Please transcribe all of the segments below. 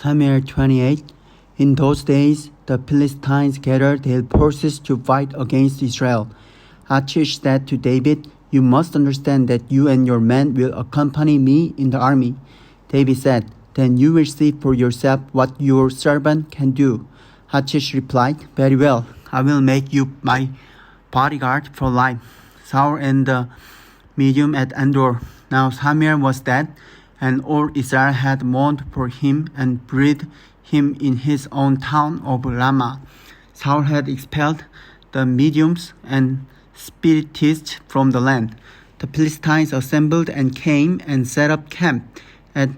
Samuel 28. In those days, the Philistines gathered their forces to fight against Israel. Achish said to David, "You must understand that you and your men will accompany me in the army." David said, "Then you will see for yourself what your servant can do." Achish replied, "Very well, I will make you my bodyguard for life." Saul and the medium at Endor. Now Samuel was dead, and all Israel had mourned for him and buried him in his own town of Ramah. Saul had expelled the mediums and spiritists from the land. The Philistines assembled and came and set up camp at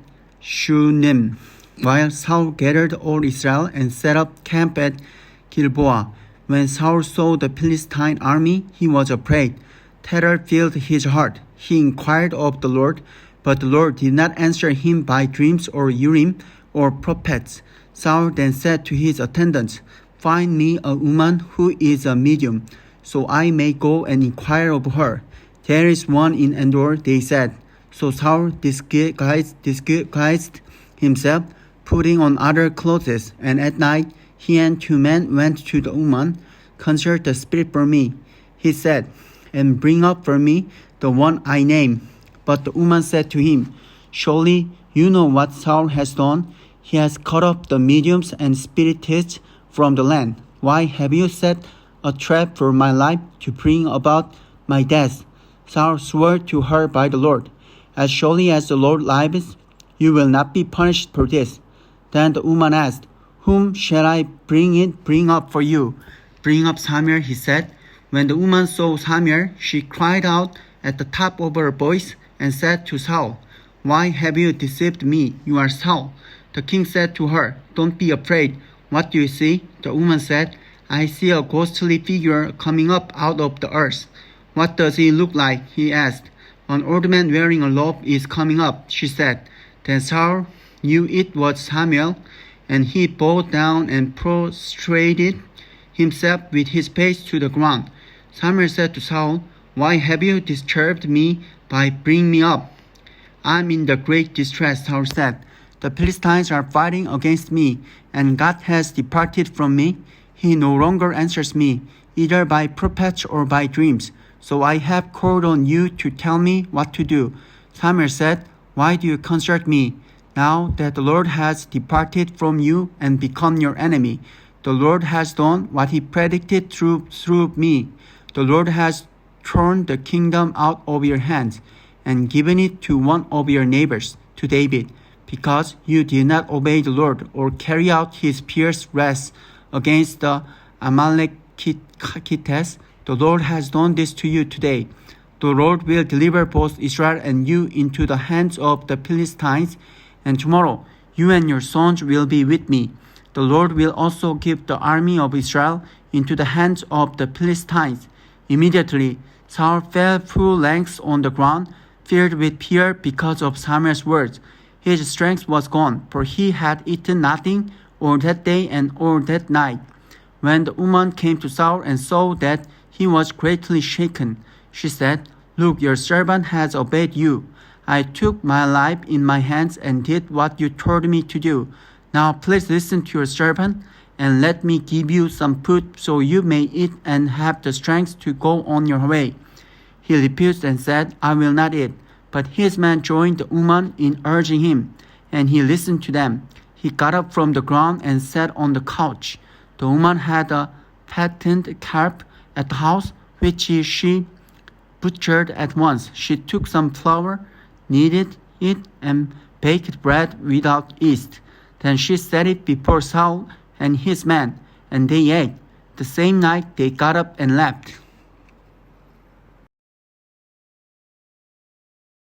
Shunem, while Saul gathered all Israel and set up camp at Gilboa. When Saul saw the Philistine army, he was afraid. Terror filled his heart. He inquired of the Lord, but the Lord did not answer him by dreams or Urim or prophets. Saul then said to his attendants, "Find me a woman who is a medium, so I may go and inquire of her." "There is one in Endor," they said. So Saul disguised himself, putting on other clothes, and at night he and 2 men went to the woman. "Consult the spirit for me," he said, "and bring up for me the one I name." But the woman said to him, "Surely you know what Saul has done. He has cut off the mediums and spiritists from the land. Why have you set a trap for my life to bring about my death?" Saul swore to her by the Lord, "As surely as the Lord lives, you will not be punished for this." Then the woman asked, "Whom shall I bring up for you?" "Bring up Samuel," he said. When the woman saw Samuel, she cried out at the top of her voice and said to Saul, "Why have you deceived me? You are Saul." The king said to her, "Don't be afraid. What do you see?" The woman said, "I see a ghostly figure coming up out of the earth." "What does he look like?" he asked. "An old man wearing a robe is coming up," she said. Then Saul knew it was Samuel, and he bowed down and prostrated himself with his face to the ground. Samuel said to Saul, "Why have you disturbed me by bringing me up?" "I'm in the great distress," Saul said. "The Philistines are fighting against me, and God has departed from me. He no longer answers me, either by prophets or by dreams. So I have called on you to tell me what to do." Samuel said, "Why do you consult me? Now that the Lord has departed from you and become your enemy, the Lord has done what he predicted through me. The Lord has torn the kingdom out of your hands and given it to one of your neighbors, to David, because you did not obey the Lord or carry out his fierce wrath against the Amalekites. The Lord has done this to you today. The Lord will deliver both Israel and you into the hands of the Philistines, and tomorrow you and your sons will be with me. The Lord will also give the army of Israel into the hands of the Philistines." Immediately Saul fell full length on the ground, filled with fear because of Samuel's words. His strength was gone, for he had eaten nothing all that day and all that night. When the woman came to Saul and saw that he was greatly shaken, she said, "Look, your servant has obeyed you. I took my life in my hands and did what you told me to do. Now please listen to your servant and let me give you some food so you may eat and have the strength to go on your way." He refused and said, "I will not eat." But his men joined the woman in urging him, and he listened to them. He got up from the ground and sat on the couch. The woman had a fattened calf at the house, which she butchered at once. She took some flour, kneaded it, and baked bread without yeast. Then she set it before Saul and his men, and they ate. The same night they got up and left.